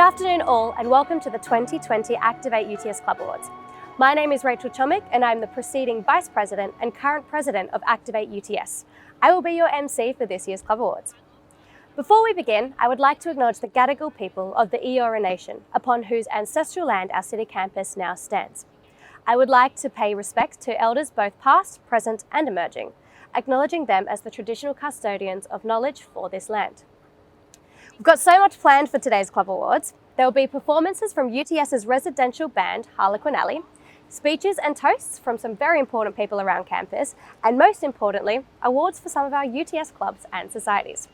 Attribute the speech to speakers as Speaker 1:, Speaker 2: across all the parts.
Speaker 1: afternoon all, and welcome to the 2020 ActivateUTS Club Awards. My name is Rachel Chomick and I'm the preceding Vice President and current President of ActivateUTS. I will be your MC for this year's Club Awards. Before we begin, I would like to acknowledge the Gadigal people of the Eora Nation, upon whose ancestral land our city campus now stands. I would like to pay respect to elders both past, present and emerging, acknowledging them as the traditional custodians of knowledge for this land. We've got so much planned for today's Club Awards. There will be performances from UTS's residential band, Harlequin Alley, speeches and toasts from some very important people around campus, and most importantly, awards for some of our UTS clubs and societies.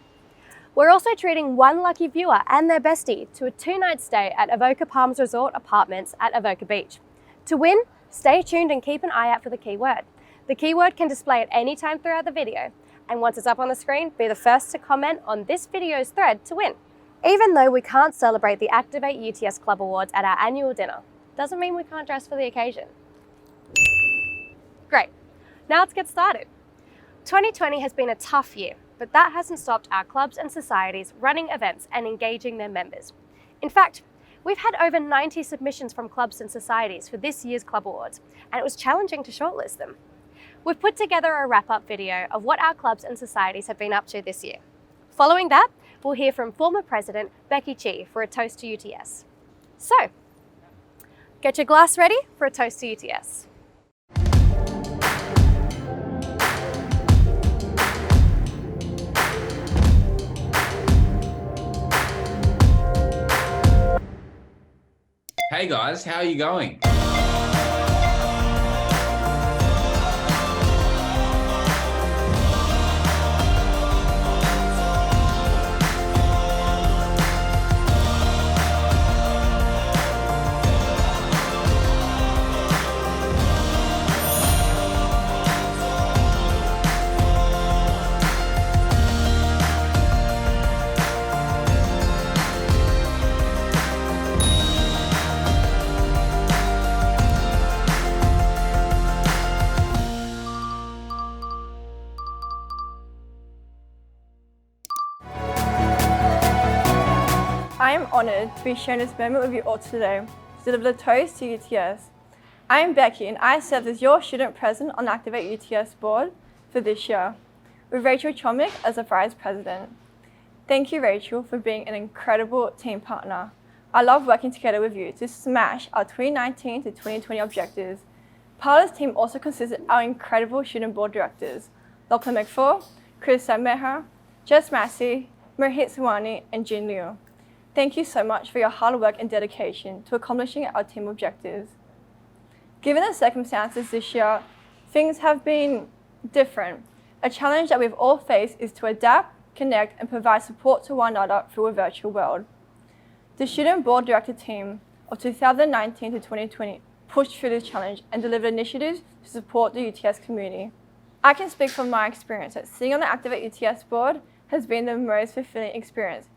Speaker 1: We're also treating one lucky viewer and their bestie to a 2-night stay at Avoca Palms Resort Apartments at Avoca Beach. To win, stay tuned and keep an eye out for the keyword. The keyword can display at any time throughout the video, and once it's up on the screen, be the first to comment on this video's thread to win. Even though we can't celebrate the ActivateUTS Club Awards at our annual dinner, doesn't mean we can't dress for the occasion. Great, now let's get started. 2020 has been a tough year, but that hasn't stopped our clubs and societies running events and engaging their members. In fact, we've had over 90 submissions from clubs and societies for this year's Club Awards, and it was challenging to shortlist them. We've put together a wrap-up video of what our clubs and societies have been up to this year. Following that, we'll hear from former President Becky Chi for a toast to UTS. So, get your glass ready for a toast to UTS.
Speaker 2: Hey guys, how are you going?
Speaker 3: I am honoured to be sharing this moment with you all today to deliver the toast to UTS. I am Becky and I serve as your student president on the ActivateUTS board for this year, with Rachel Chomick as the vice president. Thank you, Rachel, for being an incredible team partner. I love working together with you to smash our 2019 to 2020 objectives. Part of this team also consists of our incredible student board directors, Lachlan McFaul, Chris Sammeher, Jess Massey, Mohit Sawani, and Jin Liu. Thank you so much for your hard work and dedication to accomplishing our team objectives. Given the circumstances this year, things have been different. A challenge that we've all faced is to adapt, connect, and provide support to one another through a virtual world. The Student Board Director team of 2019 to 2020 pushed through this challenge and delivered initiatives to support the UTS community. I can speak from my experience that sitting on the ActivateUTS board has been the most fulfilling experience.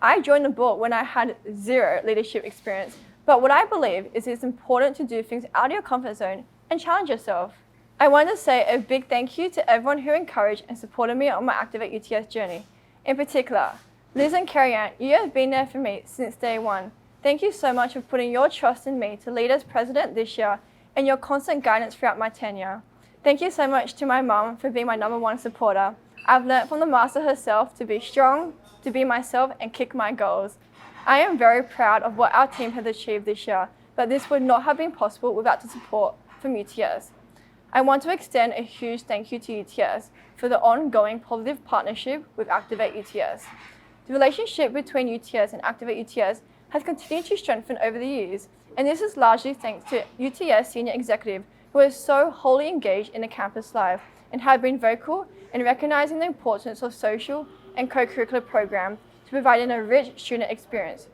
Speaker 3: I joined the board when I had zero leadership experience, but what I believe is it's important to do things out of your comfort zone and challenge yourself. I want to say a big thank you to everyone who encouraged and supported me on my ActivateUTS journey. In particular, Liz and Carrie-Ann, you have been there for me since day one. Thank you so much for putting your trust in me to lead as president this year and your constant guidance throughout my tenure. Thank you so much to my mum for being my #1 supporter. I've learned from the master herself to be strong, to be myself and kick my goals. I am very proud of what our team has achieved this year, but this would not have been possible without the support from UTS. I want to extend a huge thank you to UTS for the ongoing positive partnership with ActivateUTS. The relationship between UTS and ActivateUTS has continued to strengthen over the years, and this is largely thanks to UTS senior executive who is so wholly engaged in the campus life and have been vocal in recognizing the importance of social and co-curricular programs to providing a rich student experience.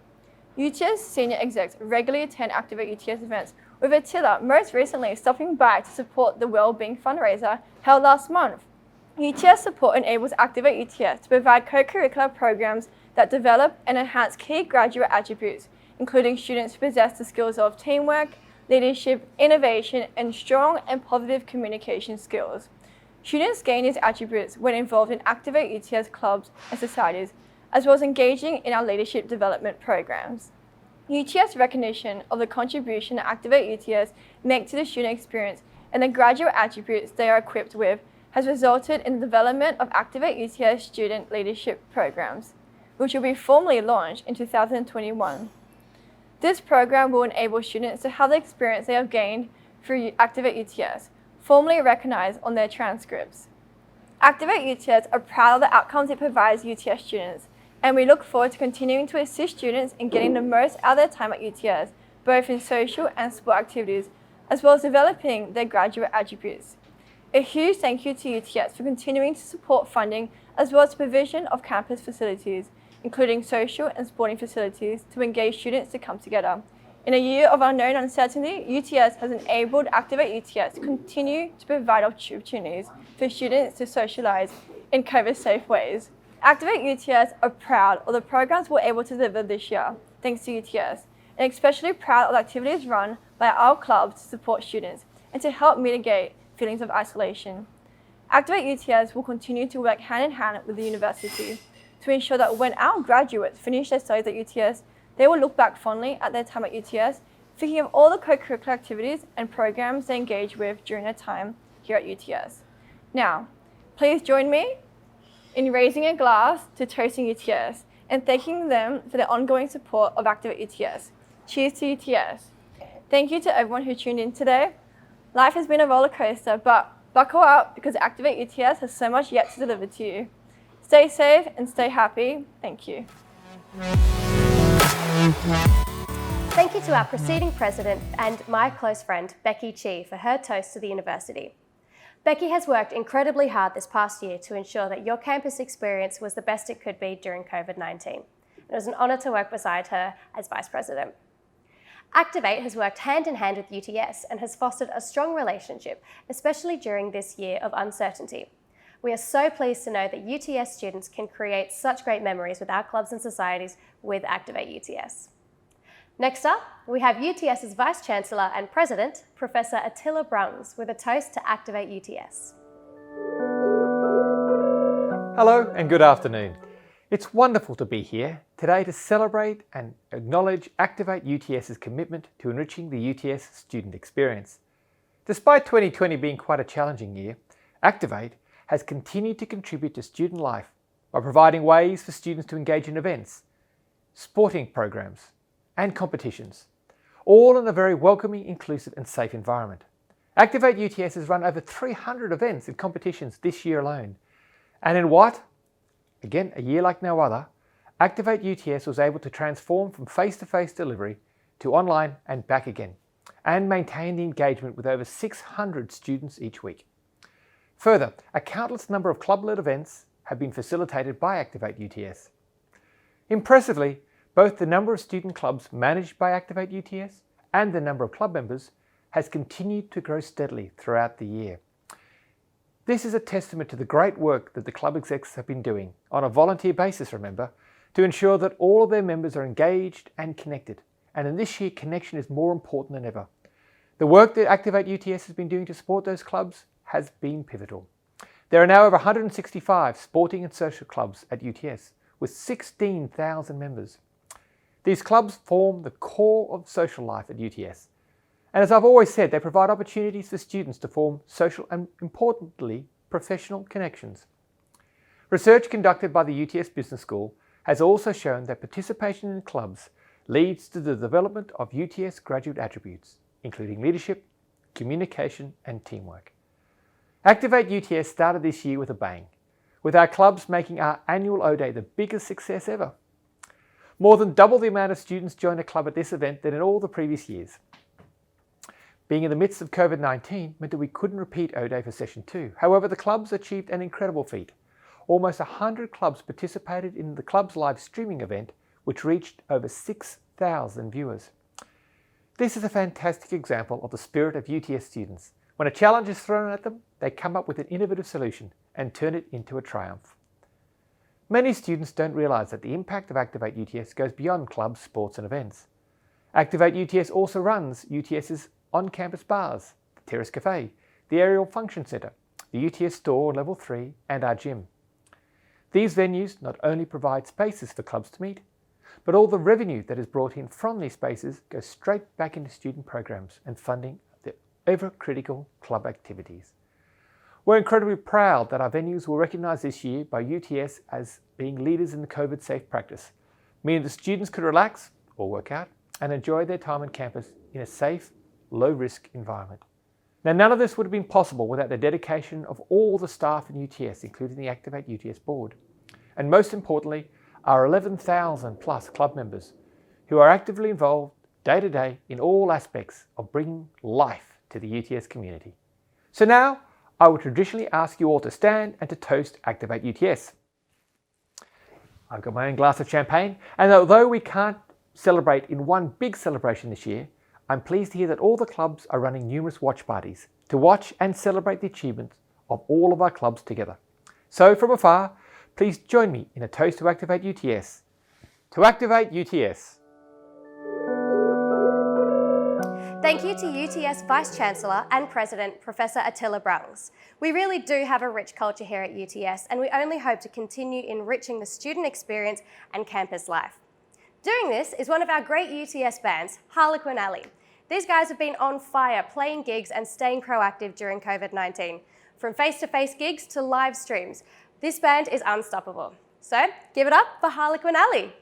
Speaker 3: UTS senior execs regularly attend ActivateUTS events, with Attila most recently stopping by to support the Wellbeing fundraiser held last month. UTS support enables ActivateUTS to provide co-curricular programs that develop and enhance key graduate attributes, including students who possess the skills of teamwork, leadership, innovation, and strong and positive communication skills. Students gain these attributes when involved in ActivateUTS clubs and societies, as well as engaging in our leadership development programs. UTS recognition of the contribution that Activate UTS make to the student experience and the graduate attributes they are equipped with has resulted in the development of Activate UTS student leadership programs, which will be formally launched in 2021. This program will enable students to have the experience they have gained through Activate UTS, formally recognized on their transcripts. Activate UTS are proud of the outcomes it provides UTS students, and we look forward to continuing to assist students in getting the most out of their time at UTS, both in social and sport activities, as well as developing their graduate attributes. A huge thank you to UTS for continuing to support funding as well as provision of campus facilities, including social and sporting facilities to engage students to come together. In a year of unknown uncertainty, UTS has enabled Activate UTS to continue to provide opportunities for students to socialize in COVID-safe ways. Activate UTS are proud of the programs we're able to deliver this year, thanks to UTS, and especially proud of the activities run by our clubs to support students and to help mitigate feelings of isolation. Activate UTS will continue to work hand in hand with the university to ensure that when our graduates finish their studies at UTS, they will look back fondly at their time at UTS, thinking of all the co-curricular activities and programs they engage with during their time here at UTS. Now, please join me in raising a glass to toasting UTS and thanking them for their ongoing support of Activate UTS. Cheers to UTS. Thank you to everyone who tuned in today. Life has been a roller coaster, but buckle up because Activate UTS has so much yet to deliver to you. Stay safe and stay happy. Thank you.
Speaker 1: Thank you to our preceding president and my close friend, Becky Chi, for her toast to the university. Becky has worked incredibly hard this past year to ensure that your campus experience was the best it could be during COVID-19. It was an honour to work beside her as vice president. Activate has worked hand in hand with UTS and has fostered a strong relationship, especially during this year of uncertainty. We are so pleased to know that UTS students can create such great memories with our clubs and societies with Activate UTS. Next up, we have UTS's Vice Chancellor and President, Professor Attila Brungs, with a toast to Activate UTS.
Speaker 2: Hello and good afternoon. It's wonderful to be here today to celebrate and acknowledge Activate UTS's commitment to enriching the UTS student experience. Despite 2020 being quite a challenging year, Activate has continued to contribute to student life by providing ways for students to engage in events, sporting programs, and competitions, all in a very welcoming, inclusive and safe environment. Activate UTS has run over 300 events and competitions this year alone. And in what? Again, a year like no other, Activate UTS was able to transform from face-to-face delivery to online and back again, and maintain the engagement with over 600 students each week. Further, a countless number of club-led events have been facilitated by Activate UTS. Impressively, both the number of student clubs managed by Activate UTS and the number of club members has continued to grow steadily throughout the year. This is a testament to the great work that the club execs have been doing, on a volunteer basis remember, to ensure that all of their members are engaged and connected. And in this year, connection is more important than ever. The work that Activate UTS has been doing to support those clubs has been pivotal. There are now over 165 sporting and social clubs at UTS, with 16,000 members. These clubs form the core of social life at UTS. And as I've always said, they provide opportunities for students to form social and, importantly, professional connections. Research conducted by the UTS Business School has also shown that participation in clubs leads to the development of UTS graduate attributes, including leadership, communication and teamwork. Activate UTS started this year with a bang, with our clubs making our annual O-Day the biggest success ever. More than double the amount of students joined a club at this event than in all the previous years. Being in the midst of COVID-19 meant that we couldn't repeat O-Day for Session 2. However, the clubs achieved an incredible feat. Almost 100 clubs participated in the club's live streaming event, which reached over 6,000 viewers. This is a fantastic example of the spirit of UTS students. When a challenge is thrown at them, they come up with an innovative solution and turn it into a triumph. Many students don't realise that the impact of Activate UTS goes beyond clubs, sports and events. Activate UTS also runs UTS's on-campus bars, the Terrace Cafe, the Aerial Function Centre, the UTS Store on Level 3 and our gym. These venues not only provide spaces for clubs to meet, but all the revenue that is brought in from these spaces goes straight back into student programs and funding the ever-critical club activities. We're incredibly proud that our venues were recognised this year by UTS as being leaders in the COVID-safe practice, meaning the students could relax or work out and enjoy their time on campus in a safe, low-risk environment. Now, none of this would have been possible without the dedication of all the staff in UTS, including the ActivateUTS board, and most importantly, our 11,000 plus club members who are actively involved day to day in all aspects of bringing life to the UTS community. So now, I would traditionally ask you all to stand and to toast ActivateUTS. I've got my own glass of champagne, and although we can't celebrate in one big celebration this year, I'm pleased to hear that all the clubs are running numerous watch parties to watch and celebrate the achievements of all of our clubs together. So from afar, please join me in a toast to ActivateUTS. To ActivateUTS.
Speaker 1: Thank you to UTS Vice-Chancellor and President, Professor Attila Browns. We really do have a rich culture here at UTS, and we only hope to continue enriching the student experience and campus life. Doing this is one of our great UTS bands, Harlequin Alley. These guys have been on fire playing gigs and staying proactive during COVID-19. From face-to-face gigs to live streams, this band is unstoppable. So give it up for Harlequin Alley.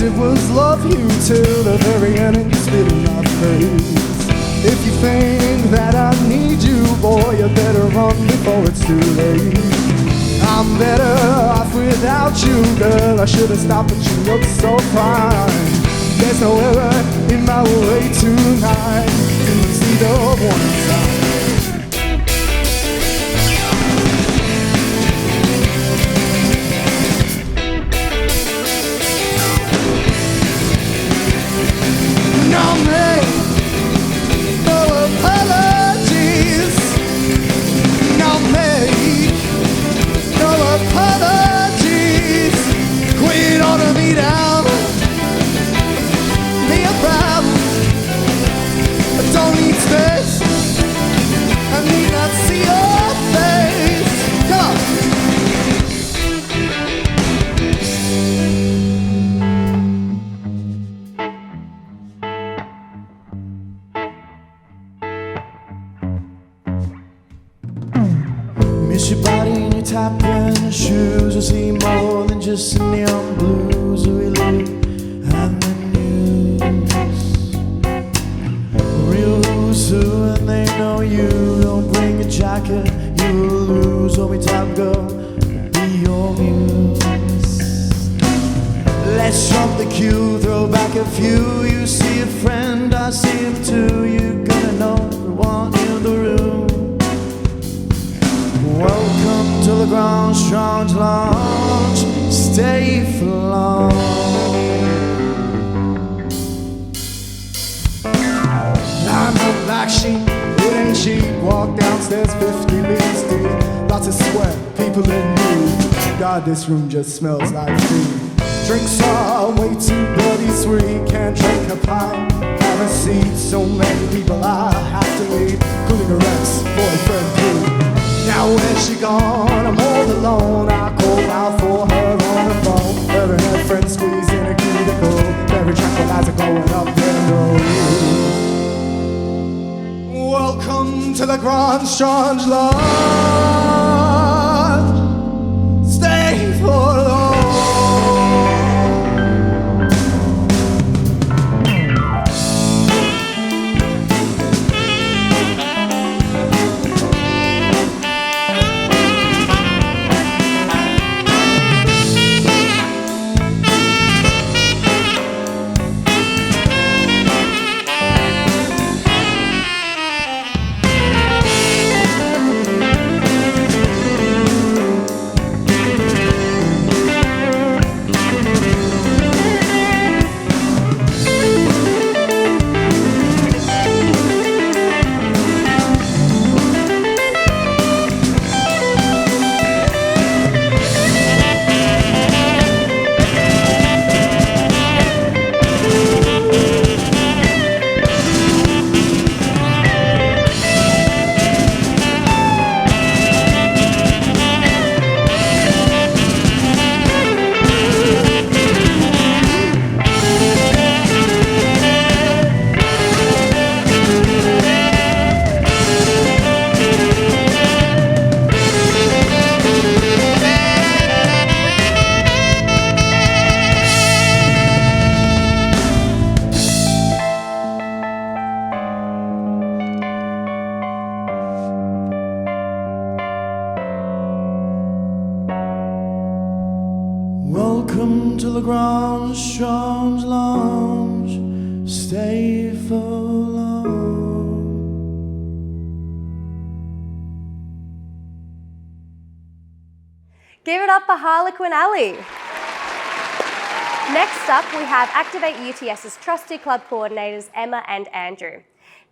Speaker 4: It was love you till the very end and spitting my face. If you think that I need you, boy, you better run before it's too late. I'm better off without you, girl. I should have stopped, but you look so fine. There's no error in my way tonight. You see the warning sign. Miss your body and your tap and your shoes. You'll see more than just the neon blues. We live and the news. Real who's who, and they know you. Don't bring a jacket, you will lose. Hold me tight, girl, be your muse. Let's jump the queue, throw back a few. You see a friend, I see him too. You're gonna know everyone in the room. Welcome to the Grand Strange Lounge. Stay for long. I'm a black sheep, it ain't cheap. Walk downstairs 50 meters deep. Lots of sweat, people in need. God, this room just smells like food. Drinks are way too bloody sweet. Can't drink a pint, have a seat. So many people I have to leave, including her ex-boyfriend too. Now when she gone, I'm all alone. I call out for her on the phone. Her and her friends squeeze in a cubicle. Very tranquilizer going up their nose. Welcome to the Grand Strange Lounge. Stay for long. the ground, Strong's lounge, stay for long.
Speaker 1: Give it up for Harlequin Alley. Next up, we have Activate UTS's trusty club coordinators, Emma and Andrew.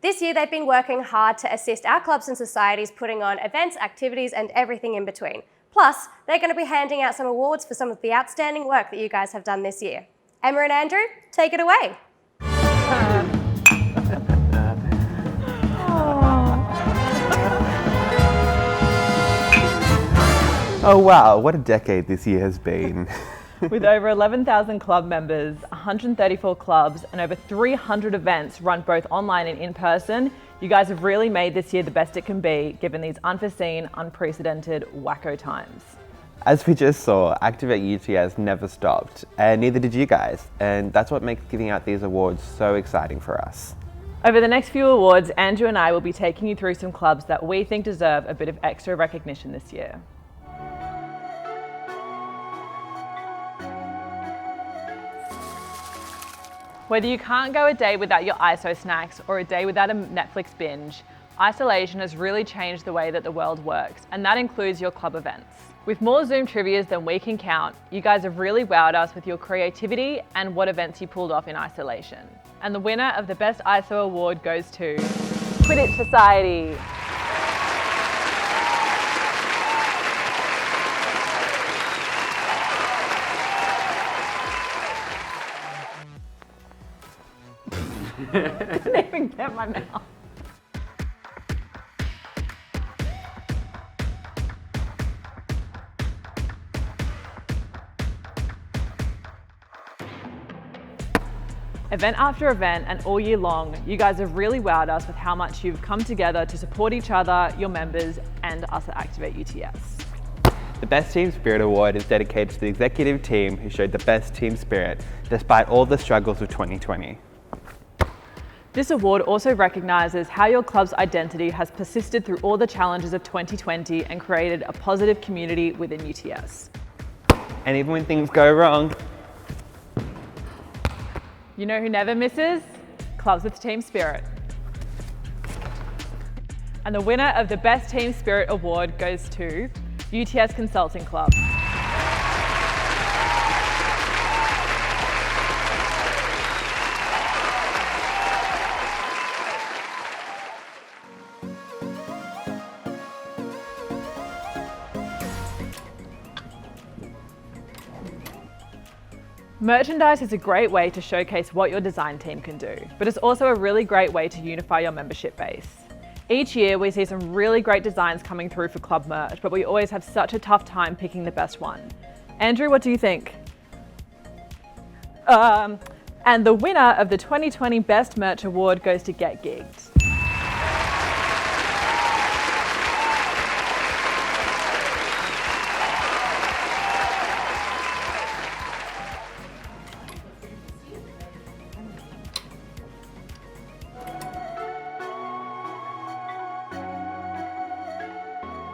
Speaker 1: This year, they've been working hard to assist our clubs and societies putting on events, activities, and everything in between. Plus, they're going to be handing out some awards for some of the outstanding work that you guys have done this year. Emma and Andrew, take it away.
Speaker 5: Oh wow, what a decade this year has been.
Speaker 6: With over 11,000 club members, 134 clubs, and over 300 events run both online and in person, you guys have really made this year the best it can be, given these unforeseen, unprecedented, wacko times.
Speaker 5: As we just saw, Activate UTS never stopped, and neither did you guys, and that's what makes giving out these awards so exciting for us.
Speaker 6: Over the next few awards, Andrew and I will be taking you through some clubs that we think deserve a bit of extra recognition this year. Whether you can't go a day without your ISO snacks or a day without a Netflix binge, isolation has really changed the way that the world works, and that includes your club events. With more Zoom trivias than we can count, you guys have really wowed us with your creativity and what events you pulled off in isolation. And the winner of the Best ISO Award goes to Quidditch Society. I didn't even get my mouth. Event after event and all year long, you guys have really wowed us with how much you've come together to support each other, your members, and us at Activate UTS.
Speaker 5: The Best Team Spirit Award is dedicated to the executive team who showed the best team spirit despite all the struggles of 2020.
Speaker 6: This award also recognises how your club's identity has persisted through all the challenges of 2020 and created a positive community within UTS.
Speaker 5: And even when things go wrong,
Speaker 6: You know who never misses? Clubs with team spirit. And the winner of the Best Team Spirit Award goes to UTS Consulting Club. Merchandise is a great way to showcase what your design team can do, but it's also a really great way to unify your membership base. Each year we see some really great designs coming through for club merch, but we always have such a tough time picking the best one. Andrew, what do you think? And the winner of the 2020 Best Merch Award goes to Get Gigged.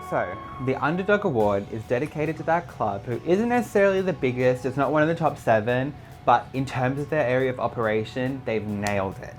Speaker 5: So, the Underdog Award is dedicated to that club who isn't necessarily the biggest, it's not one of the top 7, but in terms of their area of operation, they've nailed it.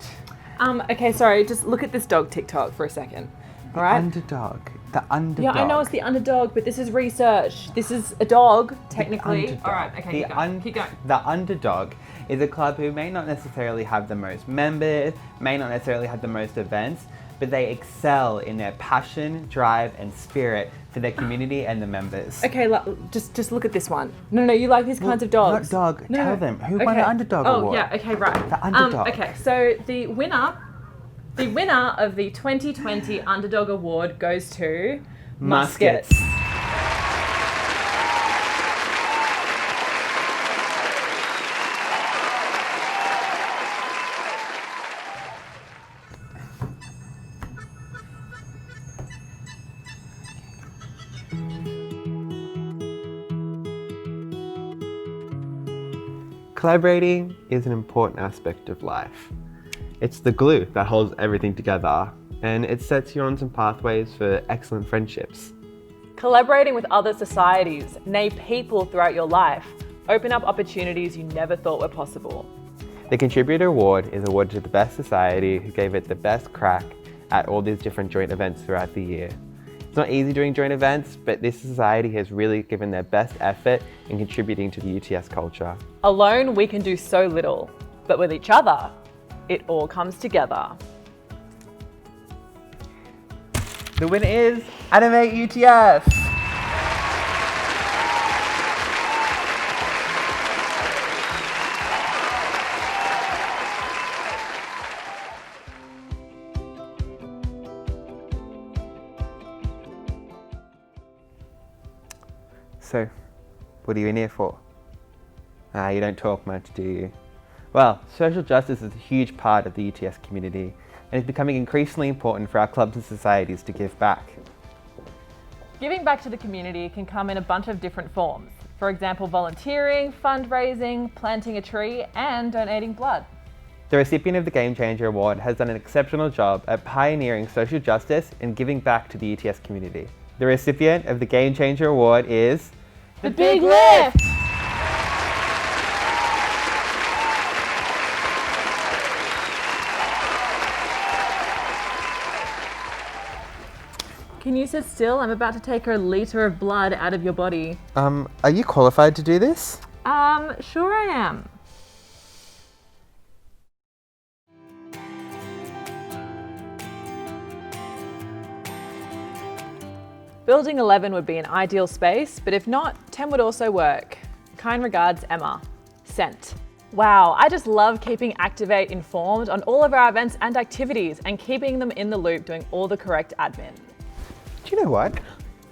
Speaker 6: Okay, sorry, just look at this dog TikTok for a second. All right?
Speaker 5: The underdog.
Speaker 6: Yeah, I know it's the underdog, but this is research. This is a dog, technically. All right, okay, keep going.
Speaker 5: The Underdog is a club who may not necessarily have the most members, may not necessarily have the most events, but they excel in their passion, drive, and spirit for their community and the members.
Speaker 6: Okay, just look at this one. No, you like these kinds of dogs.
Speaker 5: Not dog,
Speaker 6: No,
Speaker 5: tell
Speaker 6: no.
Speaker 5: them. Who won the Underdog Award?
Speaker 6: Oh, yeah, okay, right.
Speaker 5: The Underdog.
Speaker 6: Okay, so the winner of the 2020 Underdog Award goes to Muskets.
Speaker 5: Collaborating is an important aspect of life. It's the glue that holds everything together, and it sets you on some pathways for excellent friendships.
Speaker 6: Collaborating with other societies, nay people throughout your life, Open up opportunities you never thought were possible.
Speaker 5: The Contributor Award is awarded to the best society who gave it the best crack at all these different joint events throughout the year. It's not easy doing joint events, but this society has really given their best effort in contributing to the UTS culture.
Speaker 6: Alone, we can do so little, but with each other, it all comes together.
Speaker 5: The winner is ActivateUTS! So, what are you in here for? You don't talk much, do you? Well, social justice is a huge part of the UTS community and is becoming increasingly important for our clubs and societies to give back.
Speaker 6: Giving back to the community can come in a bunch of different forms. For example, volunteering, fundraising, planting a tree, and donating blood.
Speaker 5: The recipient of the Game Changer Award has done an exceptional job at pioneering social justice and giving back to the UTS community. The recipient of the Game Changer Award is
Speaker 6: The Big Lift! Can you sit still? I'm about to take a litre of blood out of your body.
Speaker 5: Are you qualified to do this?
Speaker 6: Sure I am. Building 11 would be an ideal space, but if not, 10 would also work. Kind regards, Emma. Sent. Wow, I just love keeping Activate informed on all of our events and activities and keeping them in the loop doing all the correct admin.
Speaker 5: Do you know what?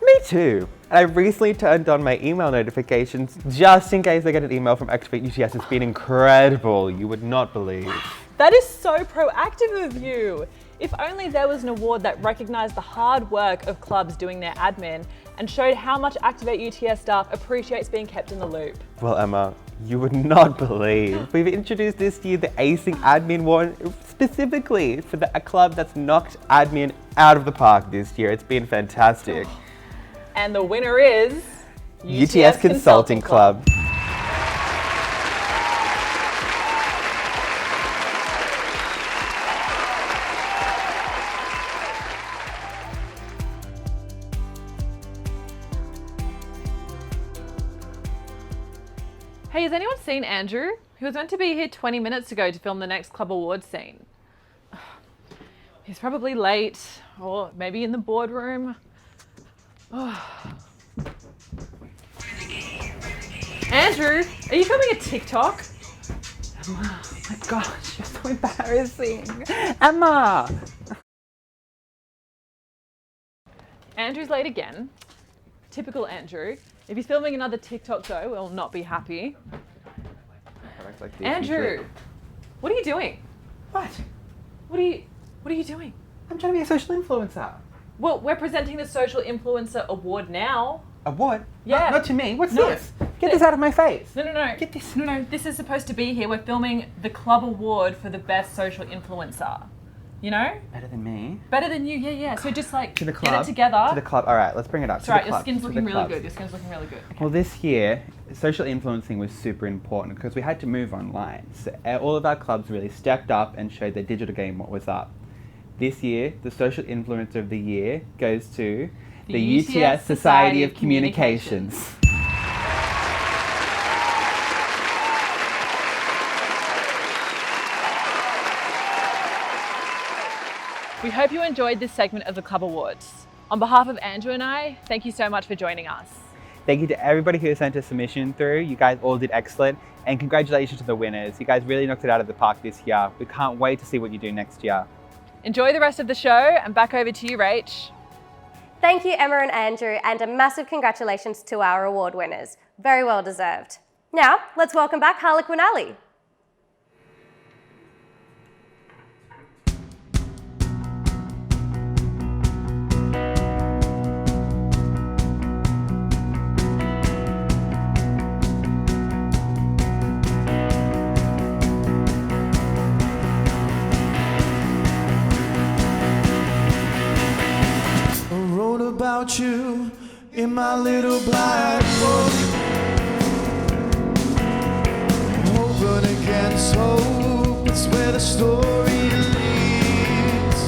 Speaker 5: Me too. And I recently turned on my email notifications just in case I get an email from ActivateUTS. It's been incredible. You would not believe.
Speaker 6: That is so proactive of you. If only there was an award that recognised the hard work of clubs doing their admin and showed how much ActivateUTS staff appreciates being kept in the loop.
Speaker 5: Well, Emma, you would not believe. We've introduced this year the Acing Admin Award specifically for a club that's knocked admin out of the park this year. It's been fantastic.
Speaker 6: And the winner is
Speaker 5: UTS Consulting Club.
Speaker 6: Hey, has anyone seen Andrew? He was meant to be here 20 minutes ago to film the next club awards scene. He's probably late, or maybe in the boardroom. Andrew, are you filming a TikTok?
Speaker 5: Emma, oh my gosh, you're so embarrassing. Emma!
Speaker 6: Andrew's late again. Typical Andrew. If he's filming another TikTok though, we'll not be happy. Andrew, what are you doing?
Speaker 5: What?
Speaker 6: What are you doing?
Speaker 5: I'm trying to be a social influencer.
Speaker 6: Well, we're presenting the Social Influencer Award now.
Speaker 5: Award?
Speaker 6: Yeah.
Speaker 5: Not to me. What's
Speaker 6: No.
Speaker 5: this? Get this out of my face.
Speaker 6: No.
Speaker 5: Get this.
Speaker 6: No, this is supposed to be here. We're filming the club award for the best social influencer. You know?
Speaker 5: Better than me.
Speaker 6: Better than you, yeah. So just like
Speaker 5: To the club.
Speaker 6: get it together.
Speaker 5: To the club. All right, let's bring it up.
Speaker 6: It's
Speaker 5: To
Speaker 6: right,
Speaker 5: the
Speaker 6: your
Speaker 5: club.
Speaker 6: skin's
Speaker 5: To
Speaker 6: looking
Speaker 5: the
Speaker 6: really
Speaker 5: club.
Speaker 6: good. Your skin's looking really good. Okay.
Speaker 5: Well, this year, social influencing was super important because we had to move online. So all of our clubs really stepped up and showed their digital game what was up. This year, the social influencer of the year goes to the UTS Society of Communications.
Speaker 6: We hope you enjoyed this segment of the Club Awards. On behalf of Andrew and I, thank you so much for joining us.
Speaker 5: Thank you to everybody who sent a submission through. You guys all did excellent. And congratulations to the winners. You guys really knocked it out of the park this year. We can't wait to see what you do next year.
Speaker 6: Enjoy the rest of the show, and back over to you, Rach.
Speaker 1: Thank you, Emma and Andrew, and a massive congratulations to our award winners. Very well deserved. Now, let's welcome back Harlequin Alley.
Speaker 4: About you in my little black book. against hope, it's where the story leads.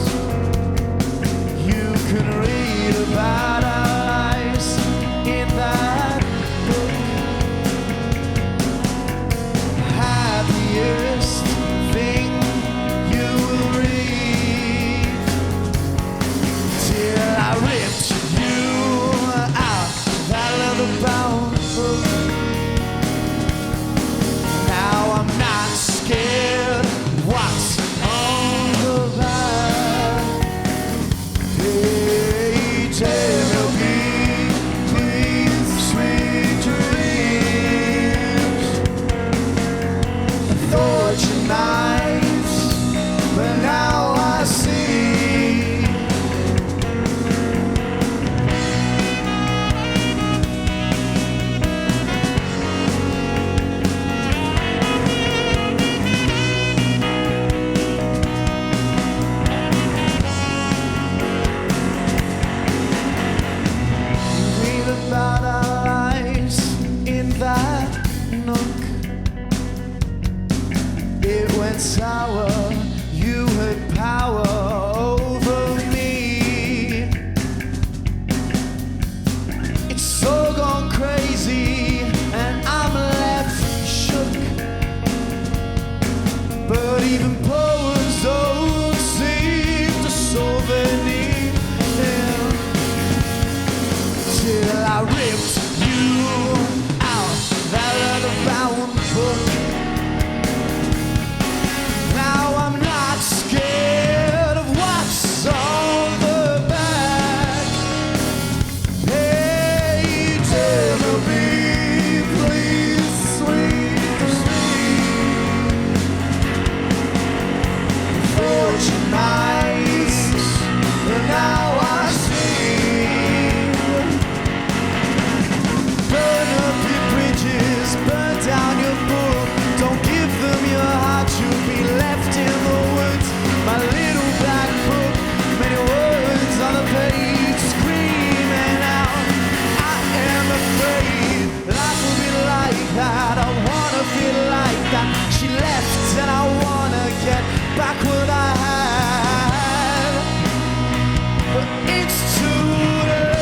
Speaker 4: You can read about our lives in that book. Happiest thing you will read, till I ripped you out that leather-bound book. Now I'm not scared what's on the back page. MLB, please, sweet dreams. I thought you nice, but now I see. Read about our lives in that nook. It went sour, you had power over me. It's so gone crazy and I'm left shook. But even poets don't seem to solve anything, till I ripped you out that leather-bound book. Now I'm not scared of what's on the back page. MLB, please, sweet dreams. Fortune nice, but now I see. Burn up your bridges, burn down your book. Don't give them your heart, you'll be left in the woods. My little black book, many words on the page, screaming out, I am afraid life will be like that. I wanna be like that. She left and I wanna get back what I had, but it's too late.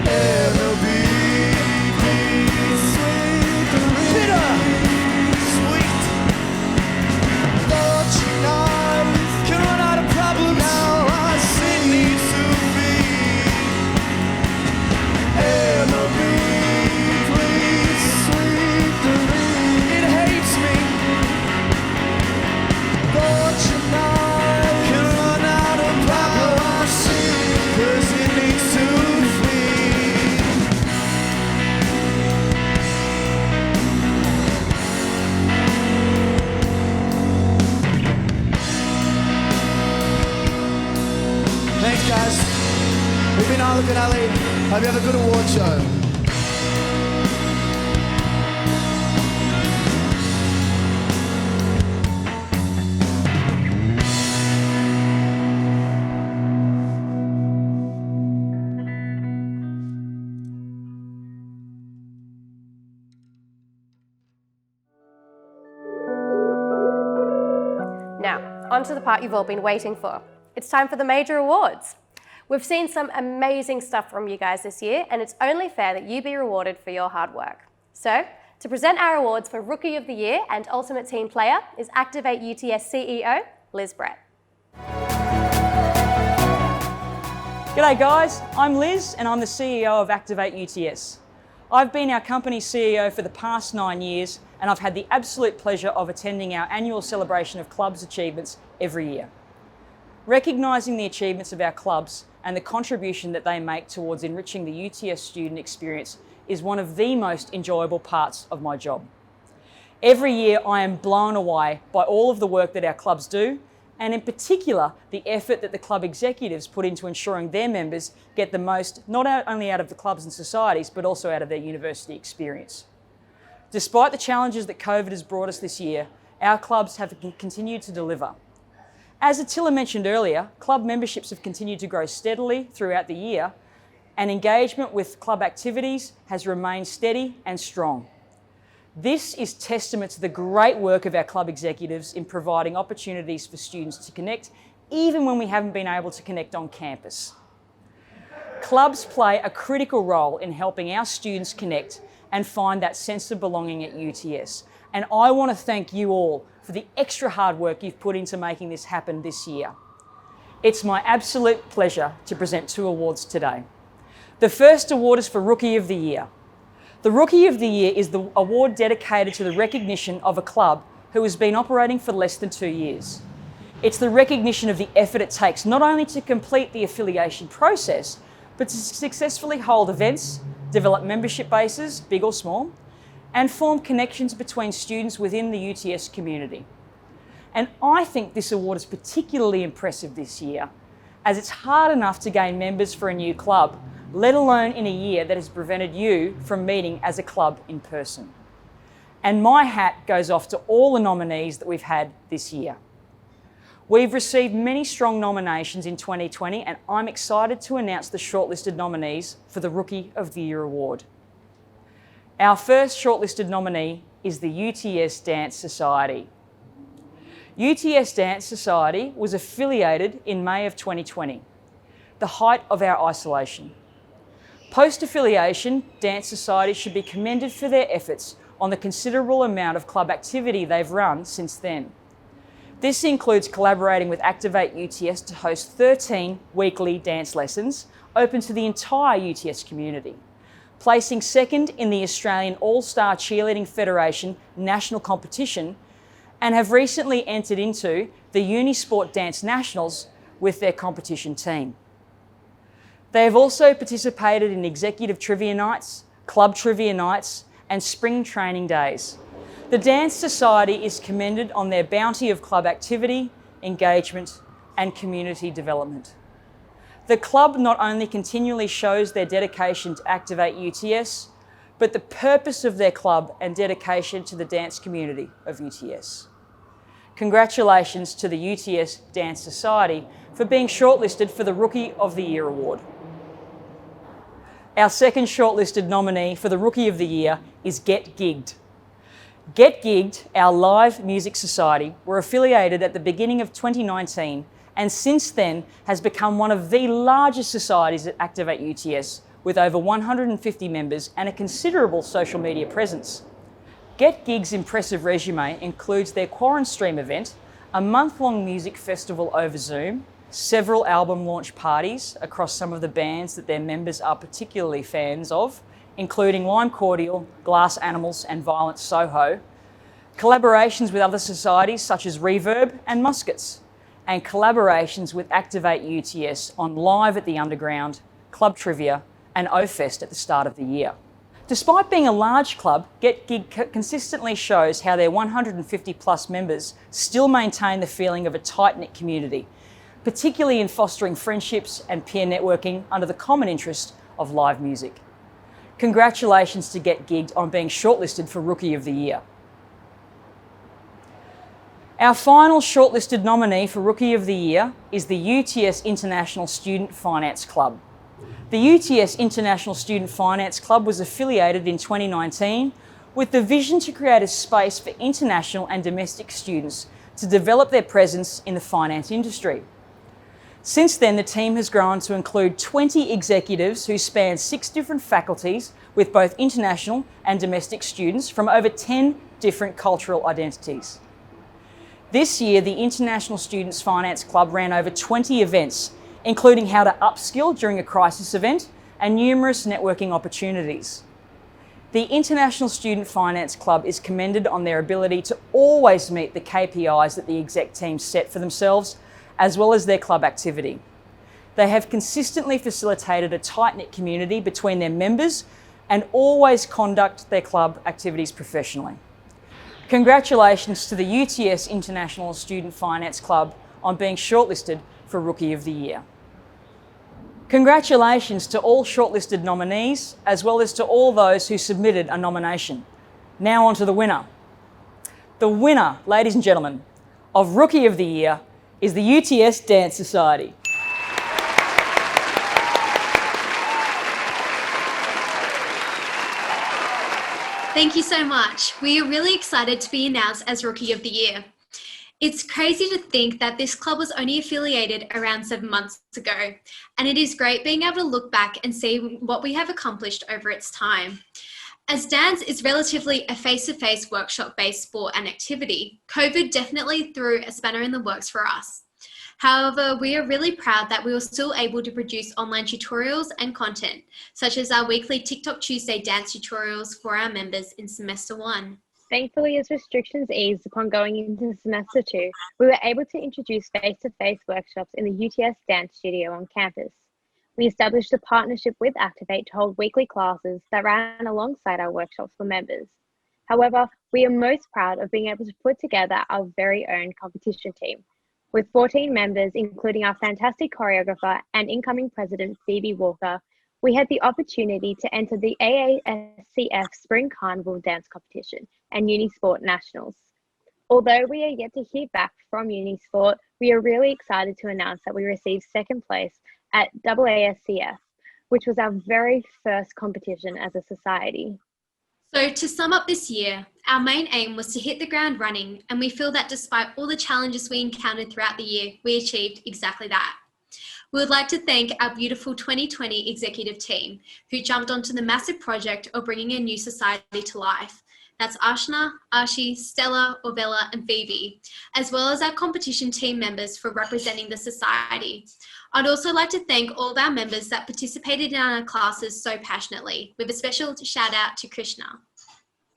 Speaker 4: MLB, sweet dreams. Bitter, sweet. Thought you nice, can run out of problems. Now I see needs to be. MLB, please, sweet dreams. It hates me. Thought you nice, can run out of problems. 'Cause it needs to flee. Thanks, guys. We've been Harlequin Alley. Hope you have a good award show.
Speaker 1: Now, on to the part you've all been waiting for. It's time for the major awards. We've seen some amazing stuff from you guys this year, and it's only fair that you be rewarded for your hard work. So, to present our awards for Rookie of the Year and Ultimate Team Player is ActivateUTS CEO, Liz Brett.
Speaker 7: G'day guys, I'm Liz and I'm the CEO of ActivateUTS. I've been our company CEO for the past 9 years and I've had the absolute pleasure of attending our annual celebration of clubs' achievements every year. Recognising the achievements of our clubs and the contribution that they make towards enriching the UTS student experience is one of the most enjoyable parts of my job. Every year I am blown away by all of the work that our clubs do, and in particular the effort that the club executives put into ensuring their members get the most not only out of the clubs and societies but also out of their university experience. Despite the challenges that COVID has brought us this year, our clubs have continued to deliver. As Attila mentioned earlier, club memberships have continued to grow steadily throughout the year, and engagement with club activities has remained steady and strong. This is testament to the great work of our club executives in providing opportunities for students to connect, even when we haven't been able to connect on campus. Clubs play a critical role in helping our students connect and find that sense of belonging at UTS. And I want to thank you all for the extra hard work you've put into making this happen this year. It's my absolute pleasure to present 2 awards today. The first award is for Rookie of the Year. The Rookie of the Year is the award dedicated to the recognition of a club who has been operating for less than 2 years. It's the recognition of the effort it takes not only to complete the affiliation process, but to successfully hold events, develop membership bases, big or small, and form connections between students within the UTS community. And I think this award is particularly impressive this year, as it's hard enough to gain members for a new club, let alone in a year that has prevented you from meeting as a club in person. And my hat goes off to all the nominees that we've had this year. We've received many strong nominations in 2020, and I'm excited to announce the shortlisted nominees for the Rookie of the Year award. Our first shortlisted nominee is the UTS Dance Society. UTS Dance Society was affiliated in May of 2020, the height of our isolation. Post-affiliation, Dance Society should be commended for their efforts on the considerable amount of club activity they've run since then. This includes collaborating with ActivateUTS to host 13 weekly dance lessons open to the entire UTS community, placing second in the Australian All-Star Cheerleading Federation national competition, and have recently entered into the Unisport Dance Nationals with their competition team. They have also participated in executive trivia nights, club trivia nights, and spring training days. The Dance Society is commended on their bounty of club activity, engagement, and community development. The club not only continually shows their dedication to Activate UTS, but the purpose of their club and dedication to the dance community of UTS. Congratulations to the UTS Dance Society for being shortlisted for the Rookie of the Year award. Our second shortlisted nominee for the Rookie of the Year is Get Gigged. Get Gigged, our live music society, were affiliated at the beginning of 2019 and since then has become one of the largest societies at Activate UTS with over 150 members and a considerable social media presence. Get Gigged's impressive resume includes their Quarantream event, a month-long music festival over Zoom, several album launch parties across some of the bands that their members are particularly fans of, including Lime Cordial, Glass Animals and Violent Soho, collaborations with other societies such as Reverb and Muskets, and collaborations with Activate UTS on Live at the Underground, Club Trivia and O-Fest at the start of the year. Despite being a large club, Get Gigged consistently shows how their 150 plus members still maintain the feeling of a tight-knit community, particularly in fostering friendships and peer networking under the common interest of live music. Congratulations to Get Gigged on being shortlisted for Rookie of the Year. Our final shortlisted nominee for Rookie of the Year is the UTS International Student Finance Club. The UTS International Student Finance Club was affiliated in 2019 with the vision to create a space for international and domestic students to develop their presence in the finance industry. Since then, the team has grown to include 20 executives who span 6 different faculties with both international and domestic students from over 10 different cultural identities. This year, the International Students Finance Club ran over 20 events, including how to upskill during a crisis event and numerous networking opportunities. The International Student Finance Club is commended on their ability to always meet the KPIs that the exec team set for themselves, as well as their club activity. They have consistently facilitated a tight-knit community between their members and always conduct their club activities professionally. Congratulations to the UTS International Student Finance Club on being shortlisted for Rookie of the Year. Congratulations to all shortlisted nominees, as well as to all those who submitted a nomination. Now on to the winner. The winner, ladies and gentlemen, of Rookie of the Year is the UTS Dance Society.
Speaker 8: Thank you so much. We are really excited to be announced as Rookie of the Year. It's crazy to think that this club was only affiliated around 7 months ago, and it is great being able to look back and see what we have accomplished over its time. As dance is relatively a face-to-face workshop-based sport and activity, COVID definitely threw a spanner in the works for us. However, we are really proud that we were still able to produce online tutorials and content, such as our weekly TikTok Tuesday dance tutorials for our members in semester 1.
Speaker 1: Thankfully, as restrictions eased upon going into semester 2, we were able to introduce face-to-face workshops in the UTS dance studio on campus. We established a partnership with Activate to hold weekly classes that ran alongside our workshops for members. However, we are most proud of being able to put together our very own competition team. With 14 members, including our fantastic choreographer and incoming president, Phoebe Walker, we had the opportunity to enter the AASCF Spring Carnival Dance Competition and Unisport Nationals. Although we are yet to hear back from Unisport, we are really excited to announce that we received second place at AASCF, which was our very first competition as a society.
Speaker 8: So to sum up this year, our main aim was to hit the ground running, and we feel that despite all the challenges we encountered throughout the year, we achieved exactly that. We would like to thank our beautiful 2020 executive team who jumped onto the massive project of bringing a new society to life. That's Ashna, Ashi, Stella, Orvella, and Phoebe, as well as our competition team members for representing the society. I'd also like to thank all of our members that participated in our classes so passionately, with a special shout out to Krishna.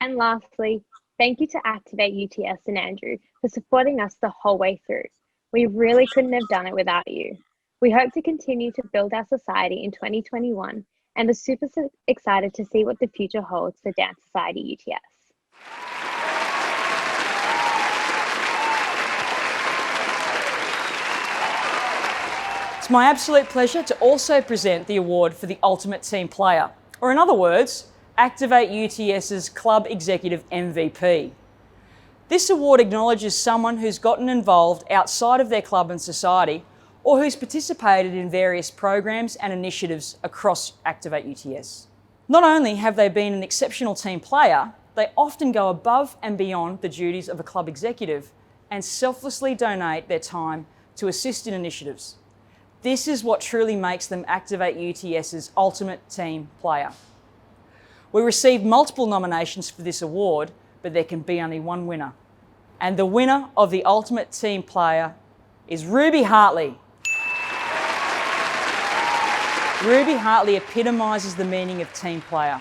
Speaker 1: And lastly, thank you to Activate UTS and Andrew for supporting us the whole way through. We really couldn't have done it without you. We hope to continue to build our society in 2021 and are super excited to see what the future holds for Dance Society UTS.
Speaker 7: It's my absolute pleasure to also present the award for the Ultimate Team Player, or in other words, Activate UTS's Club Executive MVP. This award acknowledges someone who's gotten involved outside of their club and society, or who's participated in various programs and initiatives across Activate UTS. Not only have they been an exceptional team player, they often go above and beyond the duties of a club executive and selflessly donate their time to assist in initiatives. This is what truly makes them Activate UTS's ultimate team player. We received multiple nominations for this award, but there can be only one winner. And the winner of the ultimate team player is Ruby Hartley. Ruby Hartley epitomises the meaning of team player.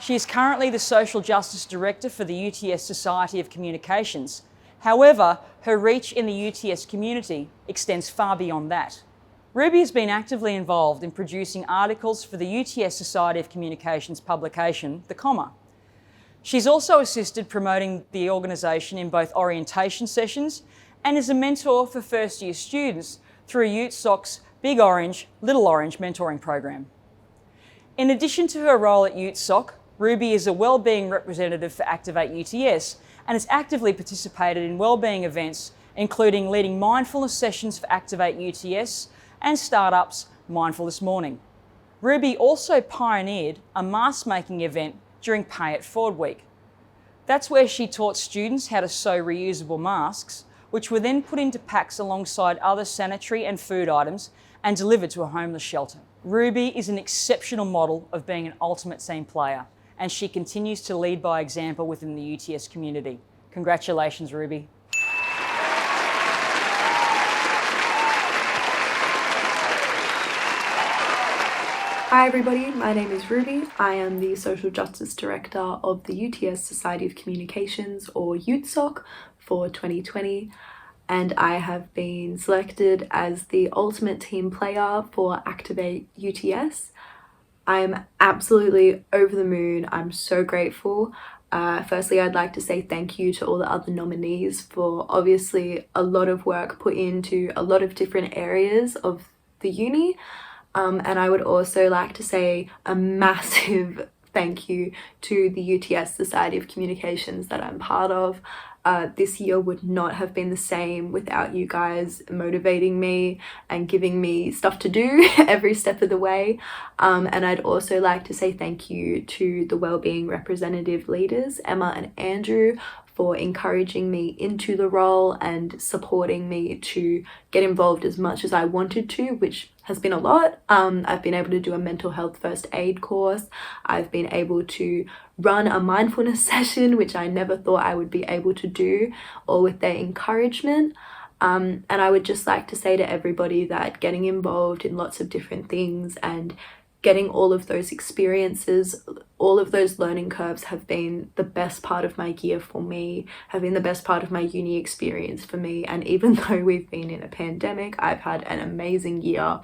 Speaker 7: She is currently the Social Justice Director for the UTS Society of Communications. However, her reach in the UTS community extends far beyond that. Ruby has been actively involved in producing articles for the UTS Society of Communications publication, The Comma. She's also assisted promoting the organisation in both orientation sessions and is a mentor for first-year students through UTSOC's Big Orange, Little Orange mentoring program. In addition to her role at UTSOC, Ruby is a wellbeing representative for Activate UTS and has actively participated in wellbeing events, including leading mindfulness sessions for Activate UTS and Startup's Mindfulness Morning. Ruby also pioneered a mask-making event during Pay It Forward Week. That's where she taught students how to sew reusable masks, which were then put into packs alongside other sanitary and food items and delivered to a homeless shelter. Ruby is an exceptional model of being an ultimate team player, and she continues to lead by example within the UTS community. Congratulations, Ruby.
Speaker 9: Hi everybody, my name is Ruby. I am the Social Justice Director of the UTS Society of Communications, or UTSOC, for 2020. And I have been selected as the ultimate team player for Activate UTS. I'm absolutely over the moon. I'm so grateful. Firstly, I'd like to say thank you to all the other nominees for obviously a lot of work put into a lot of different areas of the uni. And I would also like to say a massive thank you to the UTS Society of Communications that I'm part of. This year would not have been the same without you guys motivating me and giving me stuff to do every step of the way. And I'd also like to say thank you to the wellbeing representative leaders, Emma and Andrew, for encouraging me into the role and supporting me to get involved as much as I wanted to, which has been a lot. I've been able to do a mental health first aid course. I've been able to run a mindfulness session, which I never thought I would be able to do, all with their encouragement. And I would just like to say to everybody that getting involved in lots of different things and getting all of those experiences, all of those learning curves have been the best part of my year for me, have been the best part of my uni experience for me. And even though we've been in a pandemic, I've had an amazing year.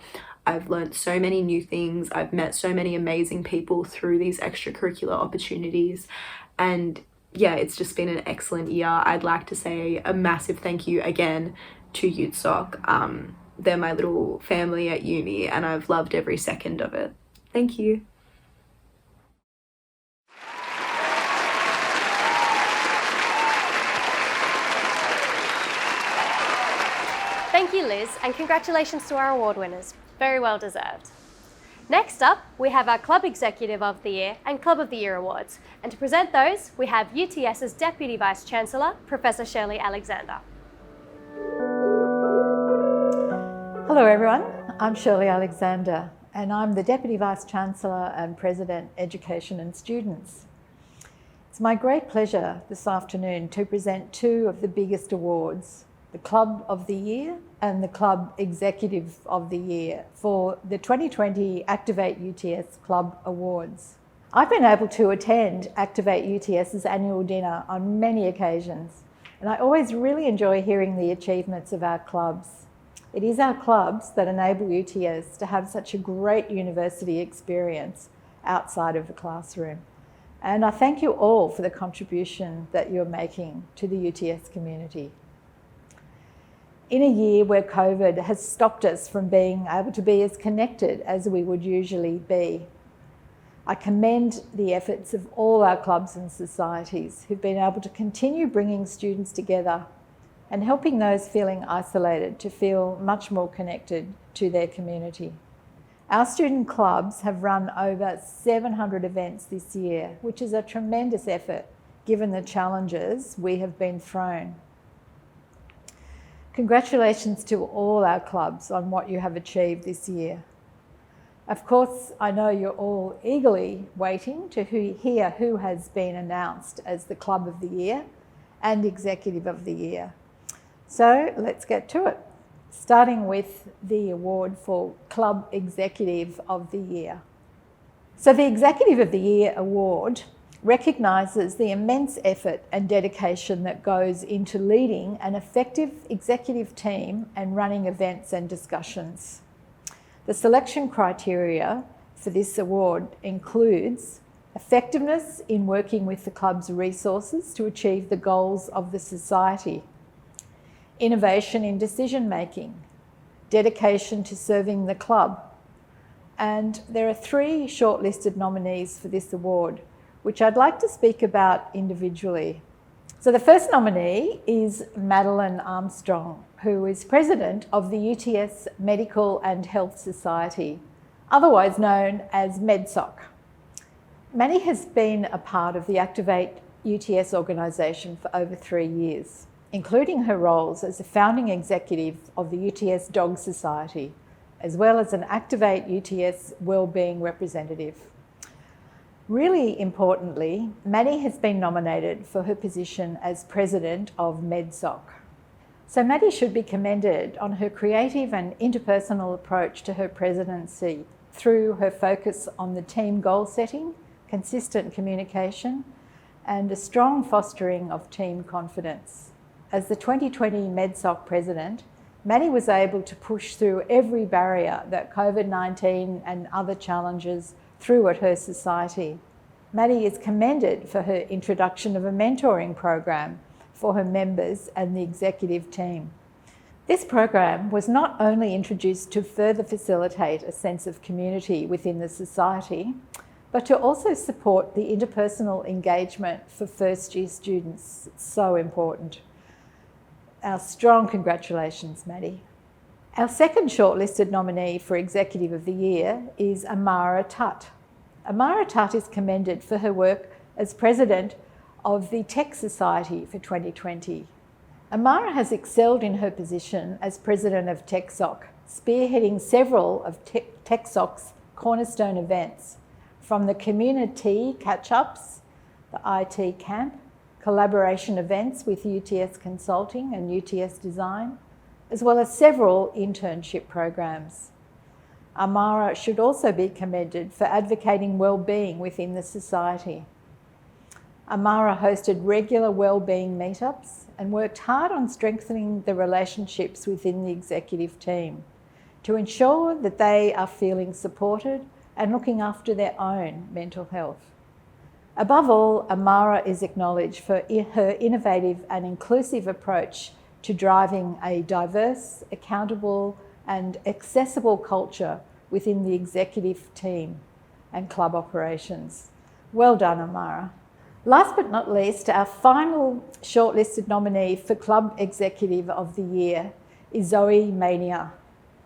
Speaker 9: I've learned so many new things. I've met so many amazing people through these extracurricular opportunities. And yeah, it's just been an excellent year. I'd like to say a massive thank you again to UTSOC. They're my little family at uni and I've loved every second of it. Thank you.
Speaker 1: Thank you, Liz, and congratulations to our award winners. Very well deserved. Next up, we have our Club Executive of the Year and Club of the Year awards. And to present those, we have UTS's Deputy Vice-Chancellor, Professor Shirley Alexander.
Speaker 10: Hello everyone, I'm Shirley Alexander and I'm the Deputy Vice-Chancellor and President, Education and Students. It's my great pleasure this afternoon to present two of the biggest awards, the Club of the Year and the Club Executive of the Year for the 2020 ActivateUTS Club Awards. I've been able to attend ActivateUTS's annual dinner on many occasions and I always really enjoy hearing the achievements of our clubs. It is our clubs that enable UTS to have such a great university experience outside of the classroom. And I thank you all for the contribution that you're making to the UTS community. In a year where COVID has stopped us from being able to be as connected as we would usually be, I commend the efforts of all our clubs and societies who've been able to continue bringing students together and helping those feeling isolated to feel much more connected to their community. Our student clubs have run over 700 events this year, which is a tremendous effort given the challenges we have been thrown. Congratulations to all our clubs on what you have achieved this year. Of course, I know you're all eagerly waiting to hear who has been announced as the Club of the Year and Executive of the Year. So let's get to it, starting with the award for Club Executive of the Year. So the Executive of the Year award recognises the immense effort and dedication that goes into leading an effective executive team and running events and discussions. The selection criteria for this award includes effectiveness in working with the club's resources to achieve the goals of the society, innovation in decision-making, dedication to serving the club. And there are 3 shortlisted nominees for this award, which I'd like to speak about individually. So the first nominee is Madeline Armstrong, who is President of the UTS Medical and Health Society, otherwise known as MedSoc. Maddie has been a part of the ActivateUTS organisation for over 3 years, including her roles as a founding executive of the UTS Dog Society, as well as an ActivateUTS Wellbeing representative. Really importantly, Maddie has been nominated for her position as President of MedSoc. So Maddie should be commended on her creative and interpersonal approach to her presidency through her focus on the team goal setting, consistent communication, and a strong fostering of team confidence. As the 2020 MedSoc President, Maddie was able to push through every barrier that COVID-19 and other challenges threw at her society. Maddie is commended for her introduction of a mentoring program for her members and the executive team. This program was not only introduced to further facilitate a sense of community within the society, but to also support the interpersonal engagement for first year students. It's so important. Our strong congratulations, Maddie. Our second shortlisted nominee for Executive of the Year is Amara Tutt. Amara Tutt is commended for her work as President of the Tech Society for 2020. Amara has excelled in her position as President of TechSoc, spearheading several of TechSoc's cornerstone events, from the community catch-ups, the IT camp, collaboration events with UTS Consulting and UTS Design, as well as several internship programs. Amara should also be commended for advocating well-being within the society. Amara hosted regular well-being meetups and worked hard on strengthening the relationships within the executive team to ensure that they are feeling supported and looking after their own mental health. Above all, Amara is acknowledged for her innovative and inclusive approach to driving a diverse, accountable and accessible culture within the executive team and club operations. Well done, Amara. Last but not least, our final shortlisted nominee for Club Executive of the Year is Zoe Mania,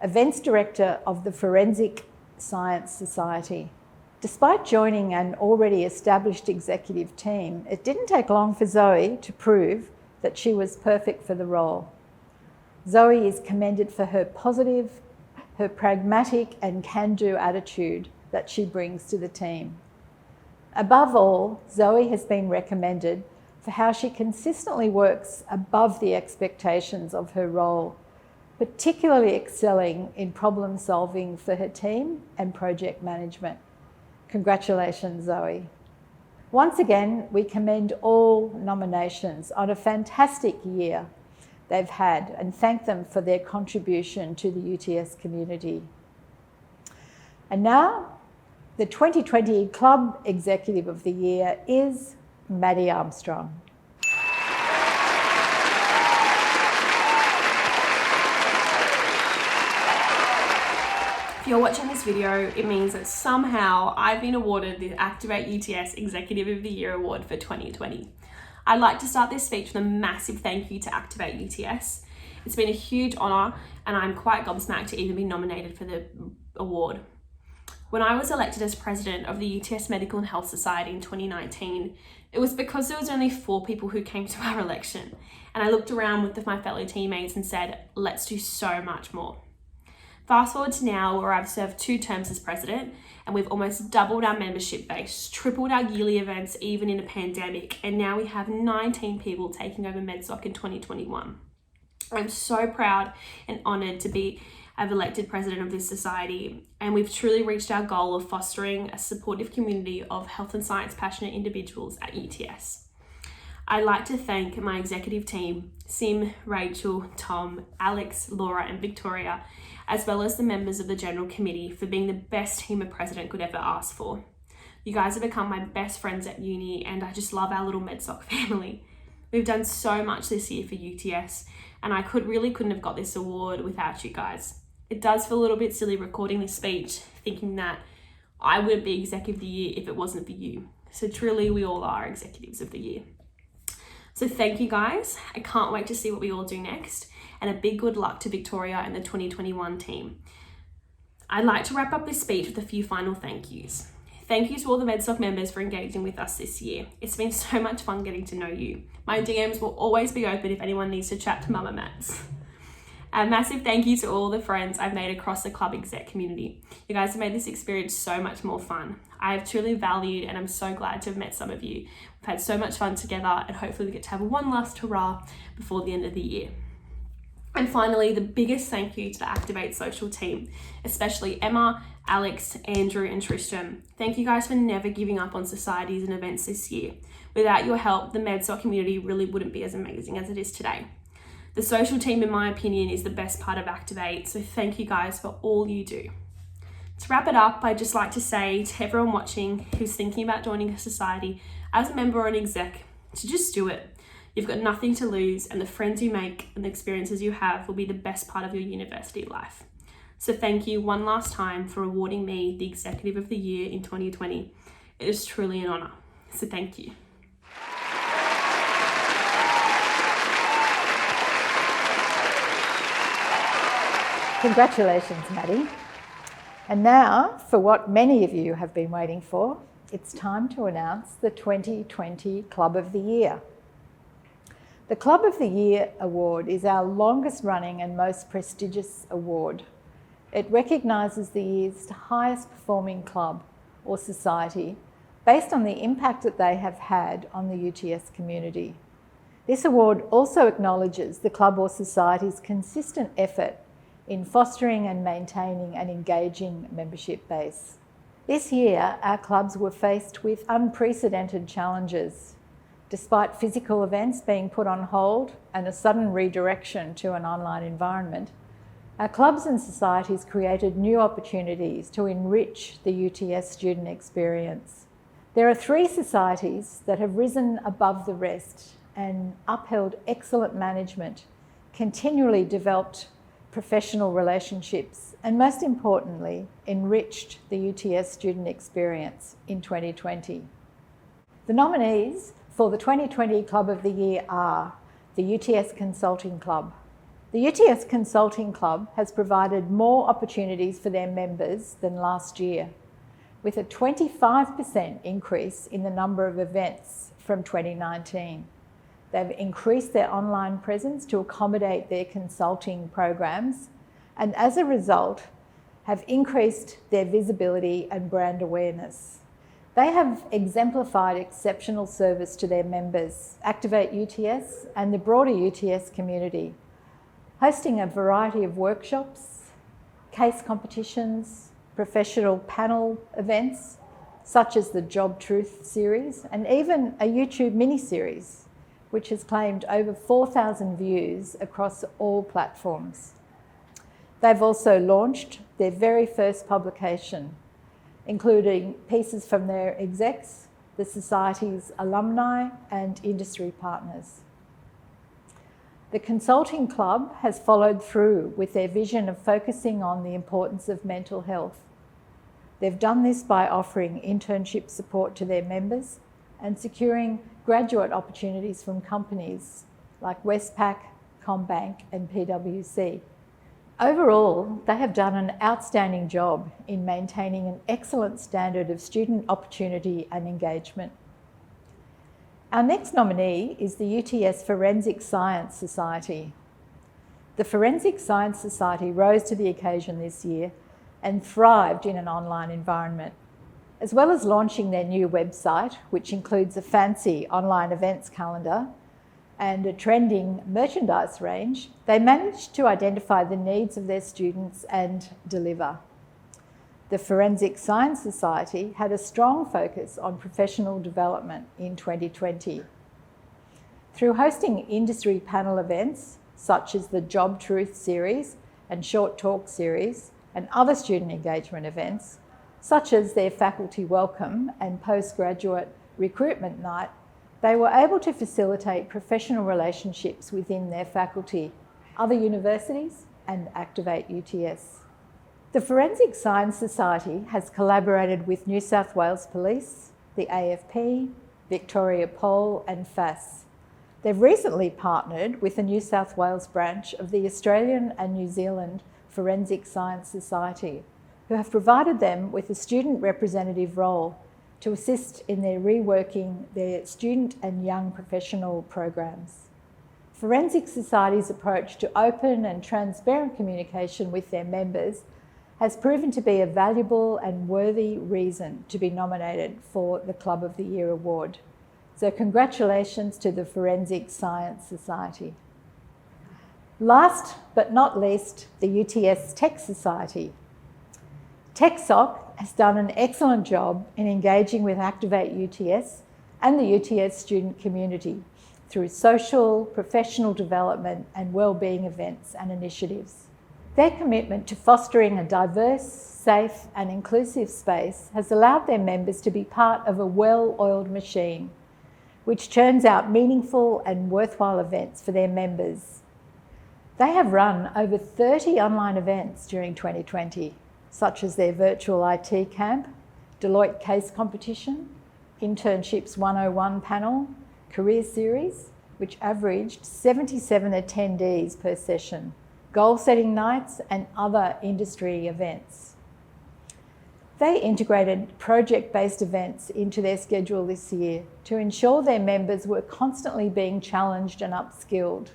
Speaker 10: Events Director of the Forensic Science Society. Despite joining an already established executive team, it didn't take long for Zoe to prove that she was perfect for the role. Zoe is commended for her positive, her pragmatic and can-do attitude that she brings to the team. Above all, Zoe has been recommended for how she consistently works above the expectations of her role, particularly excelling in problem solving for her team and project management. Congratulations, Zoe. Once again, we commend all nominations on a fantastic year they've had and thank them for their contribution to the UTS community. And now, the 2020 Club Executive of the Year is Maddie Armstrong.
Speaker 11: If you're watching this video, it means that somehow I've been awarded the ActivateUTS Executive of the Year Award for 2020. I'd like to start this speech with a massive thank you to ActivateUTS. It's been a huge honour and I'm quite gobsmacked to even be nominated for the award. When I was elected as president of the UTS Medical and Health Society in 2019, it was because there was only 4 people who came to our election. And I looked around with my fellow teammates and said, let's do so much more. Fast forward to now, where I've served 2 terms as president and we've almost doubled our membership base, tripled our yearly events even in a pandemic, and now we have 19 people taking over MedSoc in 2021. I'm so proud and honoured to be elected president of this society, and we've truly reached our goal of fostering a supportive community of health and science passionate individuals at UTS. I'd like to thank my executive team, Sim, Rachel, Tom, Alex, Laura and Victoria, as well as the members of the General Committee for being the best team a president could ever ask for. You guys have become my best friends at uni and I just love our little MedSoc family. We've done so much this year for UTS and I couldn't have got this award without you guys. It does feel a little bit silly recording this speech thinking that I wouldn't be Executive of the Year if it wasn't for you. So truly we all are Executives of the Year. So thank you guys. I can't wait to see what we all do next, and a big good luck to Victoria and the 2021 team. I'd like to wrap up this speech with a few final thank yous. Thank you to all the MedSoc members for engaging with us this year. It's been so much fun getting to know you. My DMs will always be open if anyone needs to chat to Mama Mats. A massive thank you to all the friends I've made across the club exec community. You guys have made this experience so much more fun. I have truly valued and I'm so glad to have met some of you. We've had so much fun together and hopefully we get to have one last hurrah before the end of the year. And finally, the biggest thank you to the Activate social team, especially Emma, Alex, Andrew and Tristan. Thank you guys for never giving up on societies and events this year. Without your help, the MedSoc community really wouldn't be as amazing as it is today. The social team, in my opinion, is the best part of Activate, so thank you guys for all you do. To wrap it up, I'd just like to say to everyone watching who's thinking about joining a society as a member or an exec, to just do it. You've got nothing to lose, and the friends you make and the experiences you have will be the best part of your university life. So thank you one last time for awarding me the Executive of the Year in 2020. It is truly an honour. So thank you.
Speaker 10: Congratulations, Maddie. And now, for what many of you have been waiting for, it's time to announce the 2020 Club of the Year. The Club of the Year award is our longest running and most prestigious award. It recognises the year's highest performing club or society based on the impact that they have had on the UTS community. This award also acknowledges the club or society's consistent effort in fostering and maintaining an engaging membership base. This year, our clubs were faced with unprecedented challenges. Despite physical events being put on hold and a sudden redirection to an online environment, our clubs and societies created new opportunities to enrich the UTS student experience. There are 3 societies that have risen above the rest and upheld excellent management, continually developed professional relationships, and most importantly, enriched the UTS student experience in 2020. The nominees for the 2020 Club of the Year are the UTS Consulting Club. The UTS Consulting Club has provided more opportunities for their members than last year, with a 25% increase in the number of events from 2019. They've increased their online presence to accommodate their consulting programs, and as a result, have increased their visibility and brand awareness. They have exemplified exceptional service to their members, ActivateUTS, and the broader UTS community, hosting a variety of workshops, case competitions, professional panel events, such as the Job Truth series, and even a YouTube mini-series, which has claimed over 4,000 views across all platforms. They've also launched their very first publication, including pieces from their execs, the Society's alumni and industry partners. The Consulting Club has followed through with their vision of focusing on the importance of mental health. They've done this by offering internship support to their members and securing graduate opportunities from companies like Westpac, CommBank and PwC. Overall, they have done an outstanding job in maintaining an excellent standard of student opportunity and engagement. Our next nominee is the UTS Forensic Science Society. The Forensic Science Society rose to the occasion this year and thrived in an online environment. As well as launching their new website, which includes a fancy online events calendar and a trending merchandise range, they managed to identify the needs of their students and deliver. The Forensic Science Society had a strong focus on professional development in 2020. Through hosting industry panel events, such as the Job Truth series and Short Talk series, and other student engagement events, such as their faculty welcome and postgraduate recruitment night, they were able to facilitate professional relationships within their faculty, other universities, and ActivateUTS. The Forensic Science Society has collaborated with New South Wales Police, the AFP, Victoria Pol, and FAS. They've recently partnered with the New South Wales branch of the Australian and New Zealand Forensic Science Society, who have provided them with a student representative role to assist in their reworking their student and young professional programs. Forensic Society's approach to open and transparent communication with their members has proven to be a valuable and worthy reason to be nominated for the Club of the Year award. So congratulations to the Forensic Science Society. Last but not least, the UTS Tech Society. TechSoc has done an excellent job in engaging with ActivateUTS and the UTS student community through social, professional development and wellbeing events and initiatives. Their commitment to fostering a diverse, safe and inclusive space has allowed their members to be part of a well-oiled machine, which churns out meaningful and worthwhile events for their members. They have run over 30 online events during 2020, such as their virtual IT camp, Deloitte case competition, Internships 101 panel, career series, which averaged 77 attendees per session, goal-setting nights and other industry events. They integrated project-based events into their schedule this year to ensure their members were constantly being challenged and upskilled.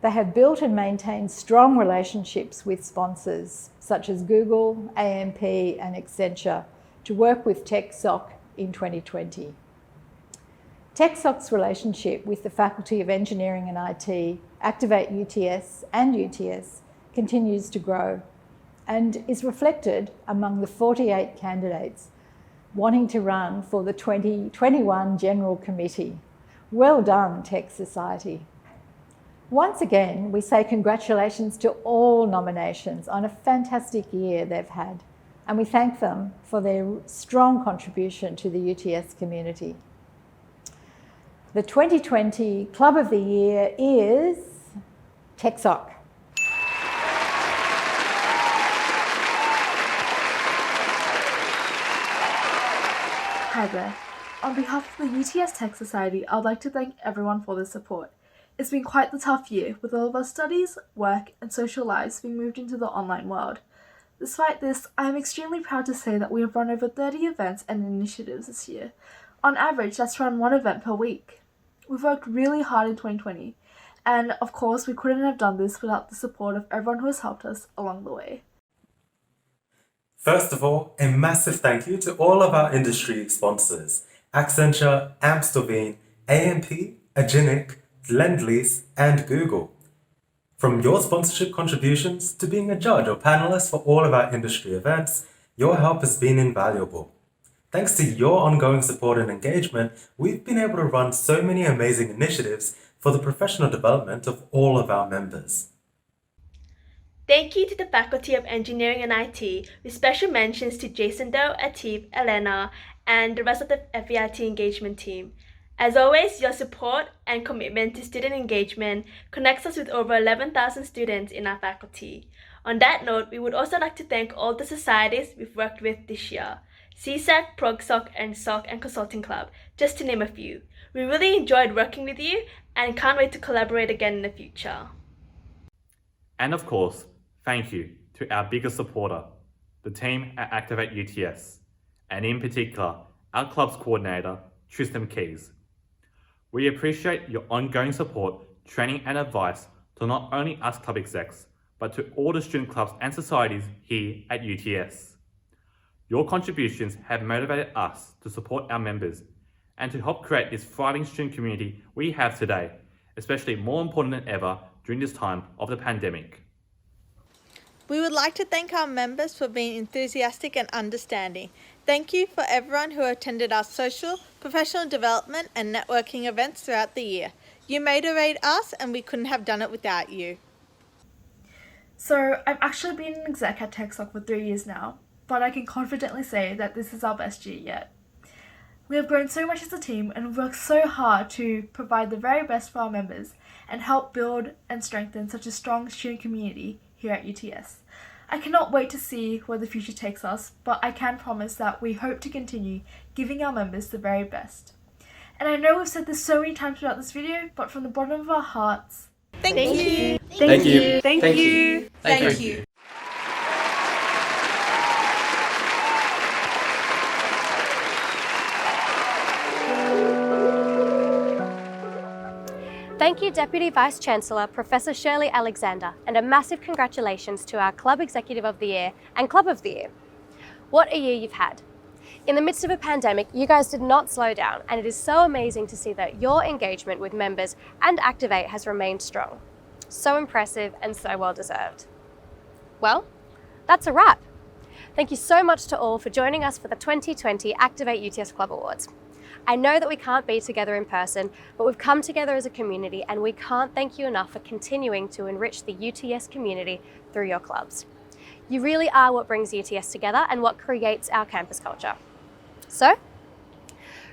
Speaker 10: They have built and maintained strong relationships with sponsors such as Google, AMP and Accenture to work with TechSoc in 2020. TechSoc's relationship with the Faculty of Engineering and IT, ActivateUTS and UTS continues to grow and is reflected among the 48 candidates wanting to run for the 2021 General Committee. Well done, Tech Society. Once again, we say congratulations to all nominations on a fantastic year they've had, and we thank them for their strong contribution to the UTS community. The 2020 Club of the Year is TechSoc.
Speaker 12: Hi there. On behalf of the UTS Tech Society, I would like to thank everyone for their support. It's been quite the tough year, with all of our studies, work, and social lives being moved into the online world. Despite this, I am extremely proud to say that we have run over 30 events and initiatives this year. On average, that's around one event per week. We've worked really hard in 2020, and of course, we couldn't have done this without the support of everyone who has helped us along the way.
Speaker 13: First of all, a massive thank you to all of our industry sponsors, Accenture, Amstelveen, AMP, Agenic, Lendlease, and Google. From your sponsorship contributions to being a judge or panelist for all of our industry events, your help has been invaluable. Thanks to your ongoing support and engagement, we've been able to run so many amazing initiatives for the professional development of all of our members.
Speaker 14: Thank you to the Faculty of Engineering and IT, with special mentions to Jason Doe, Atif, Elena, and the rest of the FEIT engagement team. As always, your support and commitment to student engagement connects us with over 11,000 students in our faculty. On that note, we would also like to thank all the societies we've worked with this year: CSAC, ProgSoc, and SOC and Consulting Club, just to name a few. We really enjoyed working with you and can't wait to collaborate again in the future.
Speaker 15: And of course, thank you to our biggest supporter, the team at ActivateUTS, and in particular, our club's coordinator, Tristan Keys. We appreciate your ongoing support, training and advice to not only us club execs, but to all the student clubs and societies here at UTS. Your contributions have motivated us to support our members and to help create this thriving student community we have today, especially more important than ever during this time of the pandemic.
Speaker 16: We would like to thank our members for being enthusiastic and understanding. Thank you for everyone who attended our social, professional development and networking events throughout the year. You motivate us and we couldn't have done it without you.
Speaker 12: So, I've actually been an exec at TechSoc for 3 years now, but I can confidently say that this is our best year yet. We have grown so much as a team and worked so hard to provide the very best for our members and help build and strengthen such a strong student community here at UTS. I cannot wait to see where the future takes us, but I can promise that we hope to continue giving our members the very best. And I know we've said this so many times throughout this video, but from the bottom of our hearts,
Speaker 16: Thank you.
Speaker 12: Thank you. Thank you.
Speaker 16: Thank you.
Speaker 1: Thank you, Deputy Vice-Chancellor Professor Shirley Alexander, and a massive congratulations to our Club Executive of the Year and Club of the Year. What a year you've had. In the midst of a pandemic, you guys did not slow down, and it is so amazing to see that your engagement with members and Activate has remained strong. So impressive and so well deserved. Well, that's a wrap. Thank you so much to all for joining us for the 2020 ActivateUTS Club Awards. I know that we can't be together in person, but we've come together as a community and we can't thank you enough for continuing to enrich the UTS community through your clubs. You really are what brings UTS together and what creates our campus culture. So,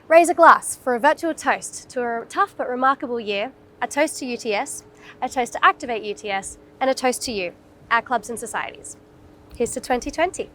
Speaker 1: raise a glass for a virtual toast to a tough but remarkable year, a toast to UTS, a toast to Activate UTS, and a toast to you, our clubs and societies. Here's to 2020.